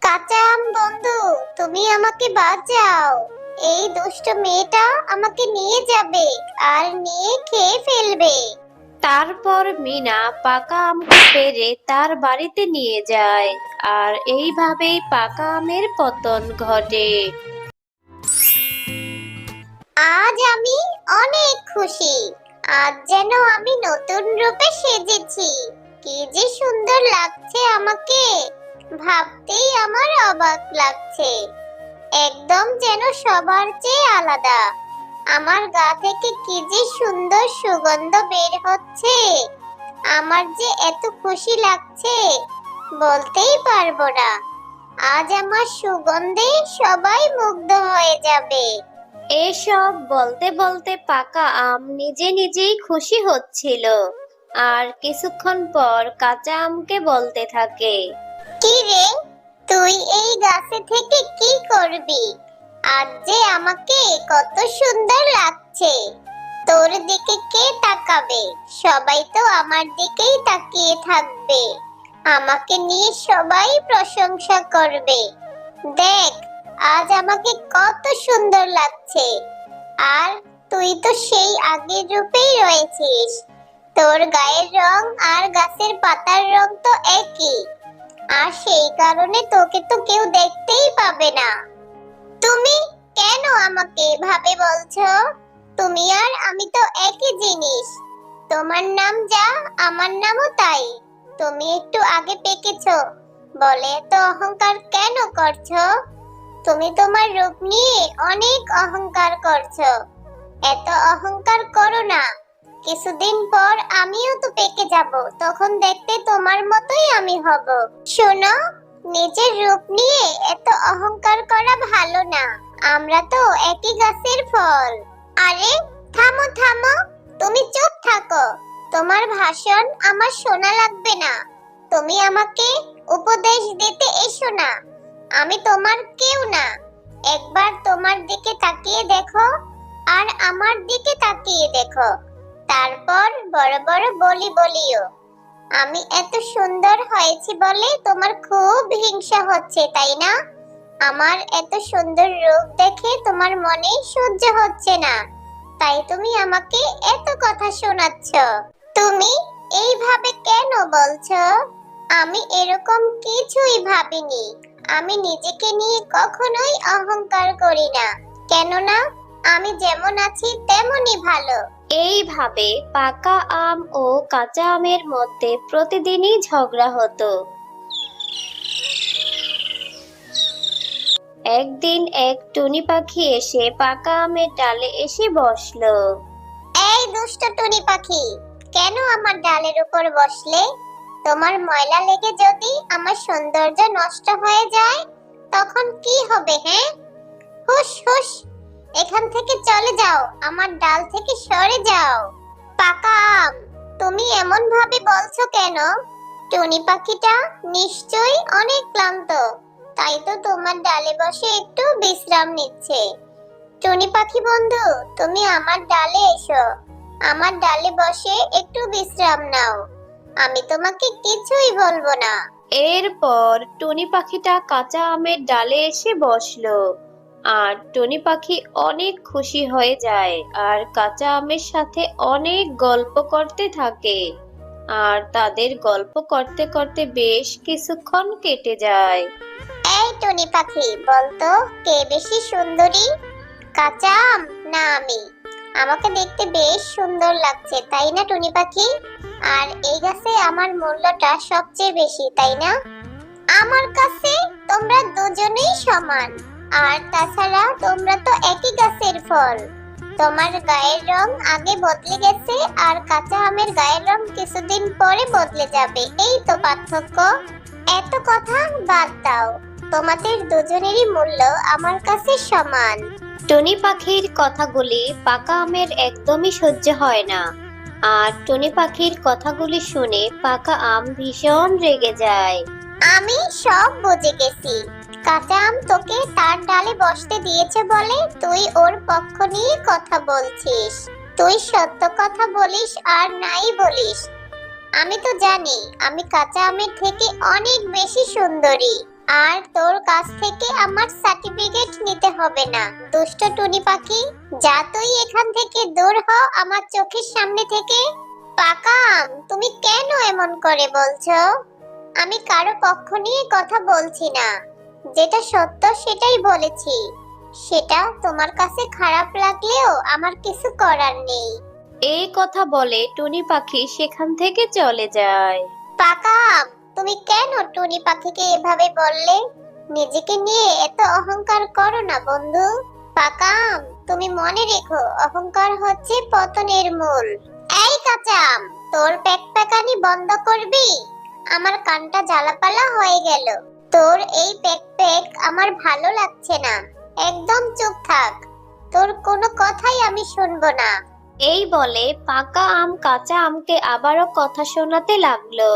কাঁচা আম বন্ধু, তুমি আমাকে বাঁচাও। এই দুষ্ট মেয়েটা আমাকে নিয়ে যাবে আর নিয়ে খেয়ে ফেলবে। তারপর মিনা পাকা আমকে পেড়ে তার বাড়িতে নিয়ে যায় আর এইভাবেই পাকা আমের পতন ঘটে। আজ আমি অনেক খুশি। আজ যেন আমি নতুন রূপে সেজেছি। কি যে সুন্দর লাগছে আমাকে, ভাবতেই আমার অবাক লাগছে। একদম যেন সবার চেয়ে আলাদা। আমার গা থেকে কি যে সুন্দর সুগন্ধ বের হচ্ছে। আমার যে এত খুশি লাগছে, বলতেই পারবো না। আজ আমার সুগন্ধে সবাই মুগ্ধ হয়ে যাবে। এসব বলতে বলতে পাকা আম নিজে নিজেই খুশি হচ্ছিল আর কিছুক্ষণ পর কাঁচা আমকে বলতে থাকে। কি রে, তুই এই গাছে থেকে কি করবি? আজ যে আমাকে কত সুন্দর লাগছে। তোর দিকে কে তাকাবে? সবাই তো আমার দিকেই তাকিয়ে থাকবে। আমাকে নিয়ে সবাই প্রশংসা করবে। দেখ, আজ আমাকে কত সুন্দর লাগছে। আর তুই তো সেই আগের রূপেই রয়েছিস। তোর গায়ের রং আর গাছের পাতার রং তো একই। আর সেই কারণে তোকে তো কেউ দেখতেই পাবে না। তুমি কেন আমাকে এভাবে বলছো? তুমি আর আমি তো একই জিনিস। তোমার নাম যা, আমার নামও তাই। তুমি একটু আগে পেকেছো বলে তো অহংকার কেন করছো? তুমি তোমার রূপ নিয়ে অনেক অহংকার করছো। এত অহংকার করো না। কিছুদিন পর আমিও তো পেকে যাব, তখন দেখতে তোমার মতোই আমি হব। শোনো, নিজের রূপ নিয়ে এত অহংকার করা ভালো না। আমরা তো একই গাছের ফল। আরে থামো থামো, তুমি চুপ থাকো। তোমার ভাষণ আমার শোনা লাগবে না। তুমি আমাকে উপদেশ দিতে এসো না। আমি তোমার কেউ না। একবার তোমার দিকে তাকিয়ে দেখো আর আমার দিকে তাকিয়ে দেখো। তারপর বড় বড় বলিও। আমি এত সুন্দর হয়েছি বলে তোমার খুব হিংসা হচ্ছে, তাই না? আমার এত সুন্দর রূপ দেখে তোমার মনে সহ্য হচ্ছে না, তাই তুমি আমাকে এত কথা শোনাচ্ছ। তুমি এইভাবে কেন বলছো? আমি এরকম কিছুই ভাবিনি। আমি নিজেকে নিয়ে কখনোই অহংকার করি না, কেননা আমি যেমন আছি তেমনই ভালো। এইভাবে পাকা আম ও কাঁচা আমের মধ্যে প্রতিদিনই ঝগড়া হতো। একদিন এক টুনি পাখি এসে পাকা আমের ডালে এসে বসলো। এই দুষ্ট টুনি পাখি, কেন আমার ডালের উপর বসলে? তোমার ময়লা লেগে যদি আমার সৌন্দর্য নষ্ট হয়ে যায়, তখন কি হবে? হ্যাঁ, হুশ হুশ, এখান থেকে চলে যাও, আমার ডাল থেকে সরে যাও। পাকা আম, তুমি এমন ভাবে বলছো কেন? টুনি পাখিটা নিশ্চয়ই অনেক ক্লান্ত, তাই তো তোমার ডালে বসে একটু বিশ্রাম নিচ্ছে। টুনি পাখি বন্ধু, তুমি আমার ডালে এসো। আমার ডালে বসে একটু বিশ্রাম নাও। আমি তোমাকে কিছুই বলবো না। এরপর টুনি পাখিটা কাঁচা আমের ডালে এসে বসলো আর টুনি পাখি অনেক খুশি হয়ে যায় আর কাঁচা আমের সাথে অনেক গল্প করতে থাকে আর তাদের গল্প করতে করতে বেশ কিছুক্ষণ কেটে যায়। এই টুনি পাখি, বলতো কে বেশি সুন্দরী, কাঁচা আম না আমি? আমাকে দেখতে বেশ সুন্দর লাগছে, তাই না টুনি পাখি? আর এই গাছে আমার মূল্যটা সবচেয়ে বেশি, তাই না? আমার কাছে তোমরা দুজনেই সমান। আর তাছাড়া তোমরা তো একই গাছের ফল। তোমার গায়ের রং আগে বদলে গেছে আর কাঁচা আমের গায়ের রং কিছুদিন পরে বদলে যাবে, এই তো পার্থক্য। এত কথা বাদ দাও। তোমাদের দুজনেরই মূল্য আমার কাছে সমান। টুনি পাখির কথাগুলি পাকা আমের একদমই সহ্য হয় না আর টুনি পাখির কথাগুলি শুনে পাকা আম ভীষণ রেগে যায়। আমি সব বুঝে গেছি। কাঁচা আম তোকে তার ডালে বসতে দিয়েছে বলে তুই ওর পক্ষ নিয়ে কথা বলছিস। তুই সত্য কথা বলিস আর নাই বলিস। আমি তো জানি আমি কাঁচা আমের থেকে অনেক বেশি সুন্দরী। আর তোর কাছ থেকে আমার সার্টিফিকেট নিতে হবে না। দুষ্ট টুনি পাখি, যা তুই এখান থেকে দূর হ আমার চোখের সামনে থেকে। পাকা আম, তুমি কেন এমন করে বলছো? আমি কারো পক্ষ নিয়ে কথা বলছি না, যেটা সত্য সেটাই বলেছি। সেটা তোমার কাছে খারাপ লাগলেও আমার কিছু করার নেই। এই কথা বলে টুনি পাখি সেখান থেকে চলে যায়। পাকা আম, তুমি কেন টুনি পাখিকে এভাবে বললে? নিজেকে নিয়ে এত অহংকার করো না বন্ধু। পাকা আম, তুমি মনে রেখো, অহংকার হচ্ছে পতনের মূল। এই কাঁচা আম, তোর প্যাকপ্যাকানি বন্ধ করবি? আমার কানটা জ্বালাপালা হয়ে গেল। তোর এই প্যাক আমার ভালো লাগছে না। একদম চুপ থাক, তোর কোনো কথাই আমি শুনবো না। এই বলে পাকা আম কাঁচা আমকে আবারও কথা শোনাতে লাগলো।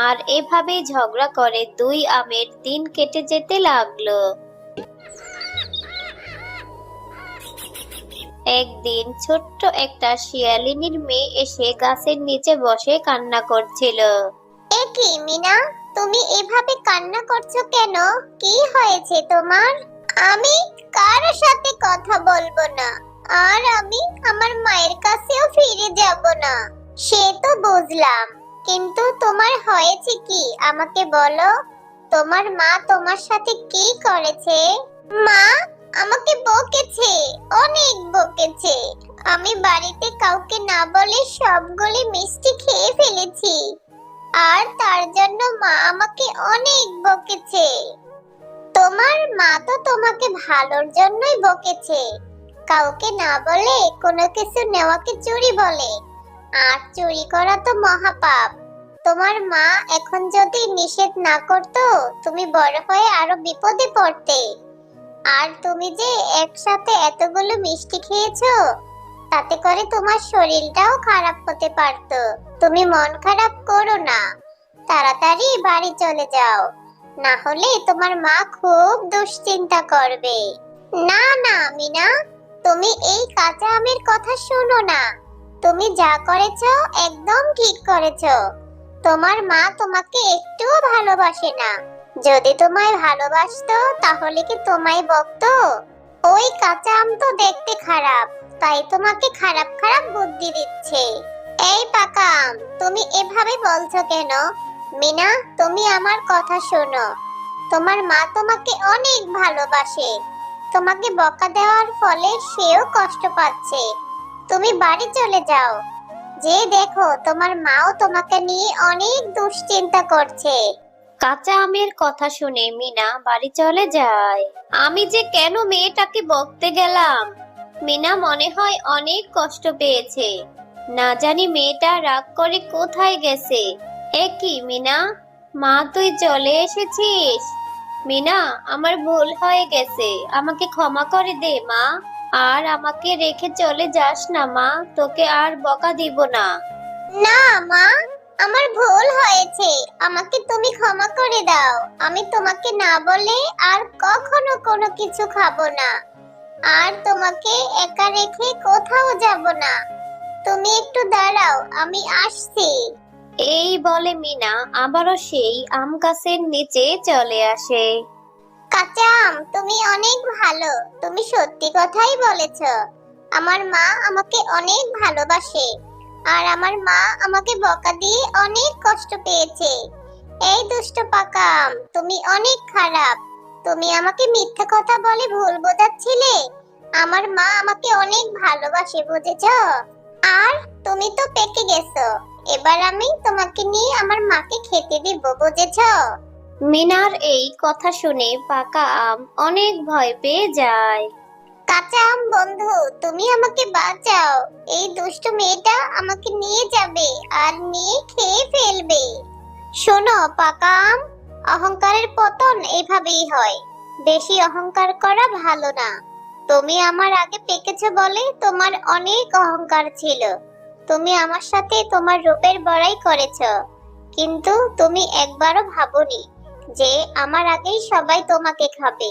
আর এভাবেই ঝগড়া করে দুই আমের দিন কেটে যেতে লাগলো। একদিন ছোট্ট একটা শিয়ালিনীর মেয়ে এসে গাছের নিচে বসে কান্না করছিল। এ কি মিনা, তুমি এভাবে কান্না করছো কেন? কি হয়েছে তোমার? আমি কারো সাথে কথা বলবো না, আর আমি আমার মায়ের কাছেও ফিরে যাব না। সে তো বুঝলাম, কিন্তু তোমার হয়েছে কি আমাকে বলো। তোমার মা তোমার সাথে কি করেছে? মা আমাকে বকেছে, অনেক বকেছে। আমি বাড়িতে কাউকে না বলে সবগুলি মিষ্টি খেয়ে ফেলেছি, আর তার জন্য মা আমাকে অনেক বকেছে। তোমার মা তো তোমাকে ভালোর জন্যই বকেছে। কাউকে না বলে কোনো কিছু নেওয়াকে চুরি বলে, আর চুরি করা তো মহাপাপ। তোমার মা এখন যদি নিষেধ না করতো, তুমি বড় হয়ে আরো বিপদে পড়তে। আর তুমি যে একসাথে এতগুলো মিষ্টি খেয়েছো, তাতে করে তোমার শরীরটাও খারাপ হতে পারতো। তুমি মন খারাপ করো না, তাড়াতাড়ি বাড়ি চলে যাও, না হলে তোমার মা খুব দুশ্চিন্তা করবে। না না মিনা, তুমি এই কাঁচা আমের কথা শোনো না। তুমি যা করেছো একদম ঠিক করেছো। তোমার মা তোমাকে একটুও ভালোবাসে না। যদি তোমায় ভালোবাসতো তাহলে কি তোমায় বকতো? ওই কাঁচা আম তো দেখতে খারাপ, তাই তোমাকে খারাপ খারাপ বুদ্ধি দিচ্ছে। এই পাকা আম, তুমি এভাবে বলছো কেন? মিনা, তুমি আমার কথা শোনো। তোমার মা তোমাকে অনেক ভালোবাসে। তোমাকে বকা দেওয়ার ফলে সেও কষ্ট পাচ্ছে। তুমি বাড়ি চলে যাও, যে দেখো তোমার মাও তোমাকে নিয়ে অনেক দুশ্চিন্তা করছে। কাঁচা আমের কথা শুনে মিনা বাড়ি চলে যায়। আমি যে কেন মেয়েটাকে বকতে গেলাম। মিনা মনে হয় অনেক কষ্ট পেয়েছে। না জানি মেয়েটা রাগ করে কোথায় গেছে। এ কি মিনা, মা তুই চলে এসেছিস? মিনা, আমার ভুল হয়ে গেছে, আমাকে ক্ষমা করে দে মা। আর আমাকে রেখে চলে যাস না মা, তোকে আর বকা দিব না। না মা, আমার ভুল হয়েছে, আমাকে তুমি ক্ষমা করে দাও। আমি তোমাকে না বলে আর কখনো কোনো কিছু খাবো না, আর তোমাকে একা রেখে কোথাও যাব না। তুমি একটু দাঁড়াও, আমি আসছি। এই বলে মিনা আবারও সেই আম গাছের নিচে চলে আসে। কাঁচা আম, তুমি অনেক ভালো, তুমি সত্যি কথাই বলেছো। আমার মা আমাকে অনেক ভালোবাসে, আর আমার মা আমাকে বকা দিয়ে অনেক কষ্ট পেয়েছে। এই দুষ্ট পাকা আম, তুমি অনেক খারাপ। তুমি আমাকে মিথ্যা কথা বলে ভুল বোঝাচ্ছিলে। আমার মা আমাকে অনেক ভালোবাসে, বুঝেছো? আর তুমি তো পেকে গেছো। এবার আমি তোমাকে নিয়ে আমার মাকে খেতে দিব, বুঝেছো? মিনার এই কথা শুনে পাকা আম অনেক ভয় পেয়ে যায়। কাঁচা আম বন্ধু, তুমি আমাকে বাঁচাও। এই দুষ্ট মেয়েটা আমাকে নিয়ে যাবে আর নিয়ে খেয়ে ফেলবে। শোনো পাকা আম, অহংকারের পতন এভাবেই হয়। বেশি অহংকার করা ভালো না। তুমি আমার আগে পেকেছো বলে তোমার অনেক অহংকার ছিল। তুমি আমার সাথে তোমার রূপের বড়াই করেছো, কিন্তু তুমি একবারও ভাবোনি যে আমার আগেই সবাই তোমাকে খাবে।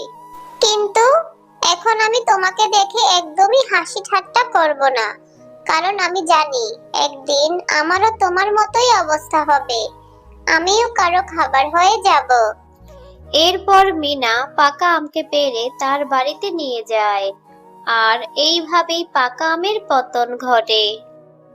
কিন্তু এখন আমি তোমাকে দেখে একদমই হাসি ঠাট্টা করব না, কারণ আমি জানি একদিন আমারও তোমার মতোই অবস্থা হবে। আমিও কারো খাবার হয়ে যাব। এরপর মিনা পাকা আমকে পেড়ে তার বাড়িতে নিয়ে যায় আর এইভাবেই পাকা আমের পতন ঘটে।